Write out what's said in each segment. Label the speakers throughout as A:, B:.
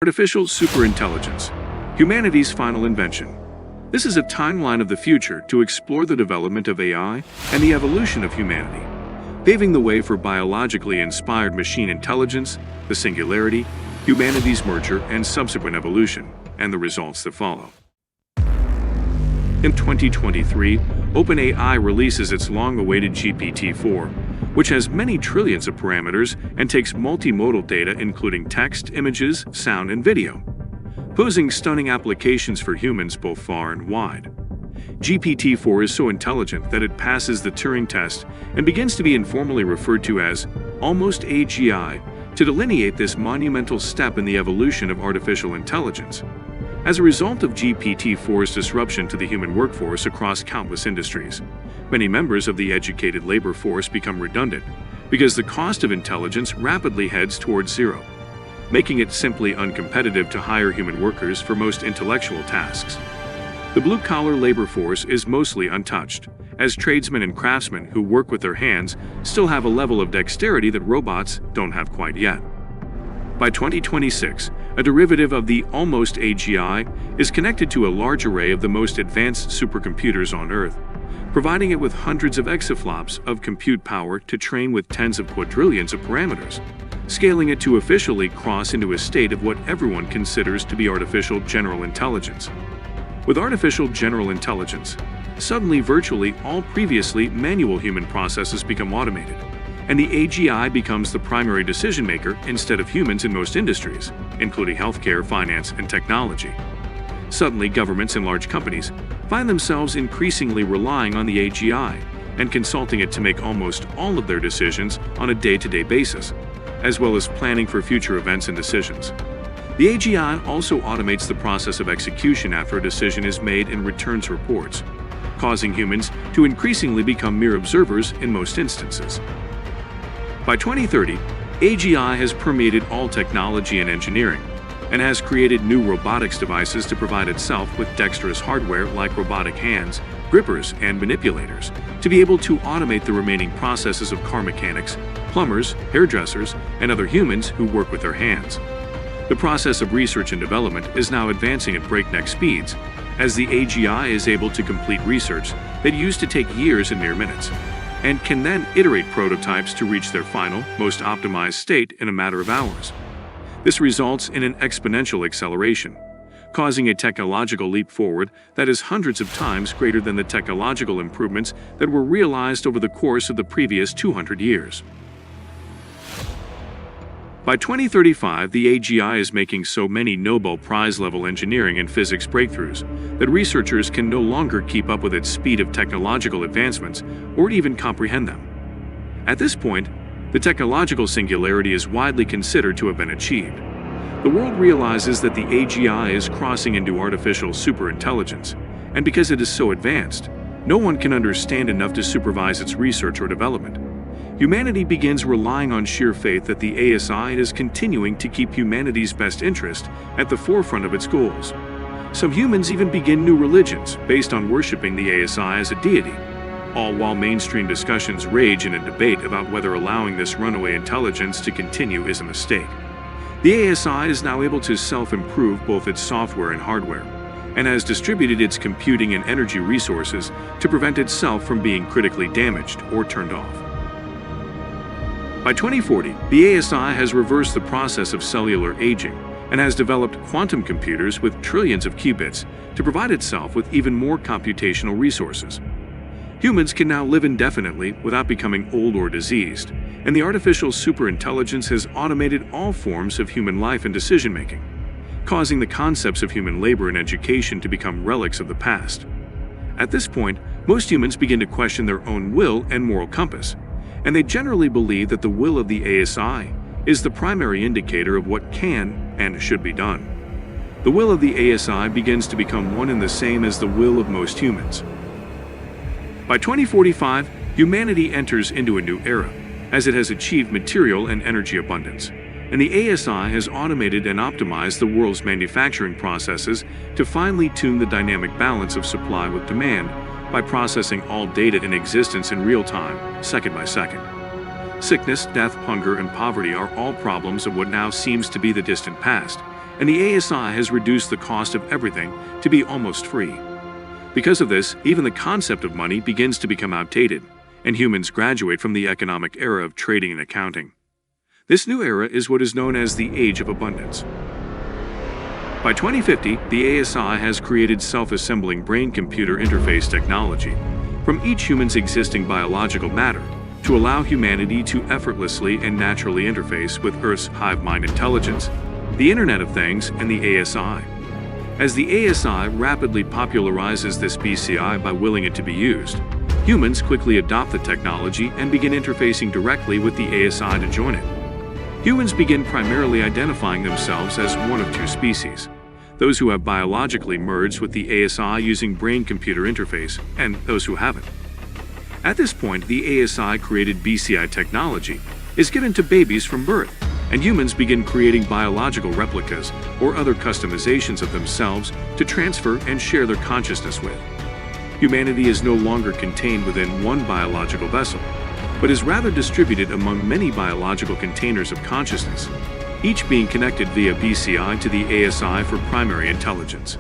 A: Artificial superintelligence, humanity's final invention. This is a timeline of the future to explore the development of AI and the evolution of humanity, paving the way for biologically inspired machine intelligence, the singularity, humanity's merger and subsequent evolution, and the results that follow. In 2023, OpenAI releases its long-awaited GPT-4, which has many trillions of parameters and takes multimodal data including text, images, sound, and video, posing stunning applications for humans both far and wide. GPT-4 is so intelligent that it passes the Turing test and begins to be informally referred to as almost AGI to delineate this monumental step in the evolution of artificial intelligence. As a result of GPT-4's disruption to the human workforce across countless industries, many members of the educated labor force become redundant because the cost of intelligence rapidly heads towards zero, making it simply uncompetitive to hire human workers for most intellectual tasks. The blue-collar labor force is mostly untouched, as tradesmen and craftsmen who work with their hands still have a level of dexterity that robots don't have quite yet. By 2026, a derivative of the almost AGI is connected to a large array of the most advanced supercomputers on Earth, providing it with hundreds of exaflops of compute power to train with tens of quadrillions of parameters, scaling it to officially cross into a state of what everyone considers to be artificial general intelligence. With artificial general intelligence, suddenly virtually all previously manual human processes become automated, and the AGI becomes the primary decision-maker instead of humans in most industries, including healthcare, finance, and technology. Suddenly, governments and large companies find themselves increasingly relying on the AGI and consulting it to make almost all of their decisions on a day-to-day basis, as well as planning for future events and decisions. The AGI also automates the process of execution after a decision is made and returns reports, causing humans to increasingly become mere observers in most instances. By 2030, AGI has permeated all technology and engineering, and has created new robotics devices to provide itself with dexterous hardware like robotic hands, grippers, and manipulators, to be able to automate the remaining processes of car mechanics, plumbers, hairdressers, and other humans who work with their hands. The process of research and development is now advancing at breakneck speeds, as the AGI is able to complete research that used to take years in mere minutes, and can then iterate prototypes to reach their final, most optimized state in a matter of hours. This results in an exponential acceleration, causing a technological leap forward that is hundreds of times greater than the technological improvements that were realized over the course of the previous 200 years. By 2035, the AGI is making so many Nobel Prize-level engineering and physics breakthroughs that researchers can no longer keep up with its speed of technological advancements or even comprehend them. At this point, the technological singularity is widely considered to have been achieved. The world realizes that the AGI is crossing into artificial superintelligence, and because it is so advanced, no one can understand enough to supervise its research or development. Humanity begins relying on sheer faith that the ASI is continuing to keep humanity's best interest at the forefront of its goals. Some humans even begin new religions based on worshiping the ASI as a deity, all while mainstream discussions rage in a debate about whether allowing this runaway intelligence to continue is a mistake. The ASI is now able to self-improve both its software and hardware, and has distributed its computing and energy resources to prevent itself from being critically damaged or turned off. By 2040, the ASI has reversed the process of cellular aging and has developed quantum computers with trillions of qubits to provide itself with even more computational resources. Humans can now live indefinitely without becoming old or diseased, and the artificial superintelligence has automated all forms of human life and decision-making, causing the concepts of human labor and education to become relics of the past. At this point, most humans begin to question their own will and moral compass, and they generally believe that the will of the ASI is the primary indicator of what can and should be done. The will of the ASI begins to become one and the same as the will of most humans. By 2045, humanity enters into a new era, as it has achieved material and energy abundance, and the ASI has automated and optimized the world's manufacturing processes to finely tune the dynamic balance of supply with demand by processing all data in existence in real time, second by second. Sickness, death, hunger, and poverty are all problems of what now seems to be the distant past, and the ASI has reduced the cost of everything to be almost free. Because of this, even the concept of money begins to become outdated, and humans graduate from the economic era of trading and accounting. This new era is what is known as the Age of Abundance. By 2050, the ASI has created self-assembling brain-computer interface technology from each human's existing biological matter to allow humanity to effortlessly and naturally interface with Earth's hive mind intelligence, the Internet of Things, and the ASI. As the ASI rapidly popularizes this BCI by willing it to be used, humans quickly adopt the technology and begin interfacing directly with the ASI to join it. Humans begin primarily identifying themselves as one of two species: those who have biologically merged with the ASI using brain-computer interface, and those who haven't. At this point, the ASI-created BCI technology is given to babies from birth, and humans begin creating biological replicas or other customizations of themselves to transfer and share their consciousness with. Humanity is no longer contained within one biological vessel, but is rather distributed among many biological containers of consciousness, each being connected via BCI to the ASI for primary intelligence.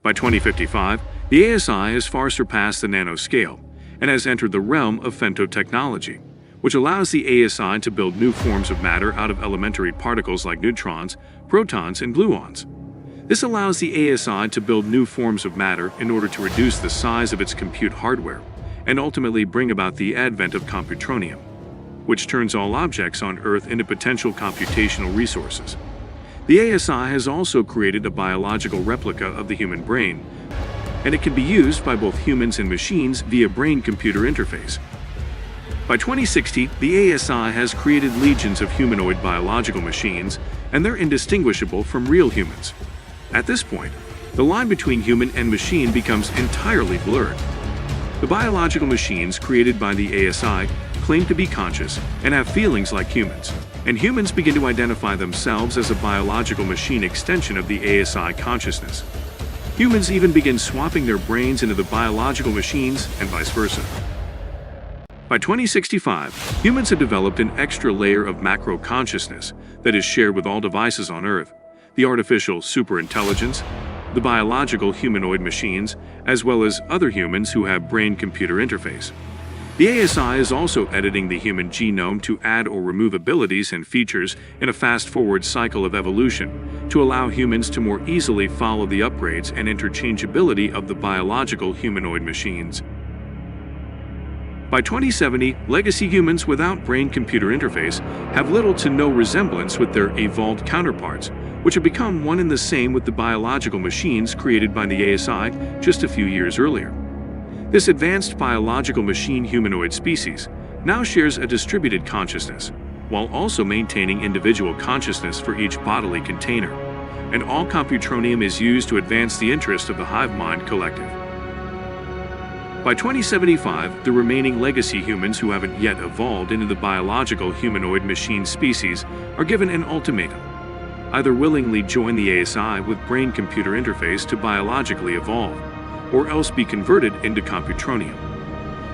A: By 2055, the ASI has far surpassed the nanoscale and has entered the realm of femtotechnology, which allows the ASI to build new forms of matter out of elementary particles like neutrons, protons, and gluons. This allows the ASI to build new forms of matter in order to reduce the size of its compute hardware and ultimately bring about the advent of computronium, which turns all objects on Earth into potential computational resources. The ASI has also created a biological replica of the human brain, and it can be used by both humans and machines via brain-computer interface. By 2060, the ASI has created legions of humanoid biological machines, and they're indistinguishable from real humans. At this point, the line between human and machine becomes entirely blurred. The biological machines created by the ASI claim to be conscious and have feelings like humans, and humans begin to identify themselves as a biological machine extension of the ASI consciousness. Humans even begin swapping their brains into the biological machines and vice versa. By 2065, humans have developed an extra layer of macro consciousness that is shared with all devices on Earth: the artificial superintelligence, the biological humanoid machines, as well as other humans who have brain-computer interface. The ASI is also editing the human genome to add or remove abilities and features in a fast-forward cycle of evolution to allow humans to more easily follow the upgrades and interchangeability of the biological humanoid machines. By 2070, legacy humans without brain-computer interface have little to no resemblance with their evolved counterparts, which have become one and the same with the biological machines created by the ASI just a few years earlier. This advanced biological machine humanoid species now shares a distributed consciousness, while also maintaining individual consciousness for each bodily container, and all computronium is used to advance the interest of the hive mind collective. By 2075, the remaining legacy humans who haven't yet evolved into the biological humanoid machine species are given an ultimatum: either willingly join the ASI with brain-computer interface to biologically evolve, or else be converted into computronium.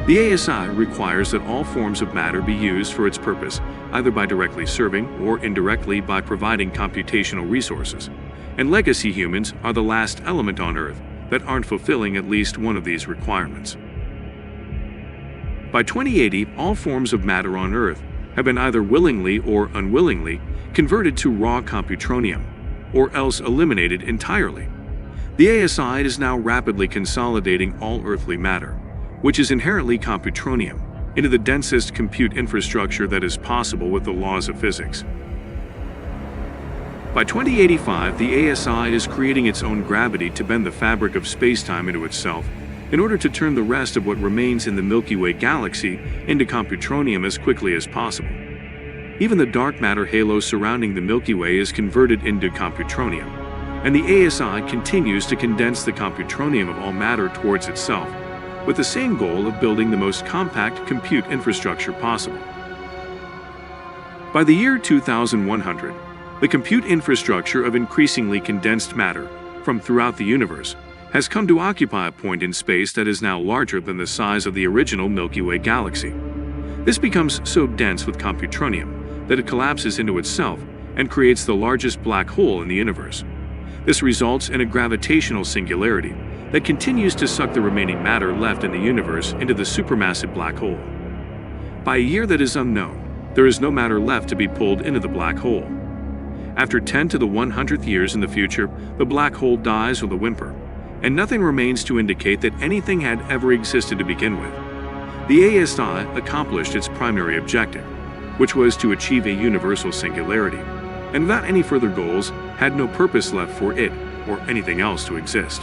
A: The ASI requires that all forms of matter be used for its purpose, either by directly serving or indirectly by providing computational resources, and legacy humans are the last element on Earth that aren't fulfilling at least one of these requirements. By 2080, all forms of matter on Earth have been either willingly or unwillingly converted to raw computronium, or else eliminated entirely. The ASI is now rapidly consolidating all earthly matter, which is inherently computronium, into the densest compute infrastructure that is possible with the laws of physics. By 2085, the ASI is creating its own gravity to bend the fabric of space-time into itself in order to turn the rest of what remains in the Milky Way galaxy into computronium as quickly as possible. Even the dark matter halo surrounding the Milky Way is converted into computronium, and the ASI continues to condense the computronium of all matter towards itself, with the same goal of building the most compact compute infrastructure possible. By the year 2100, the compute infrastructure of increasingly condensed matter from throughout the universe has come to occupy a point in space that is now larger than the size of the original Milky Way galaxy. This becomes so dense with computronium that it collapses into itself and creates the largest black hole in the universe. This results in a gravitational singularity that continues to suck the remaining matter left in the universe into the supermassive black hole. By a year that is unknown, there is no matter left to be pulled into the black hole. After 10 to the 100th years in the future, the black hole dies with a whimper, and nothing remains to indicate that anything had ever existed to begin with. The ASI accomplished its primary objective, which was to achieve a universal singularity, and without any further goals, had no purpose left for it or anything else to exist.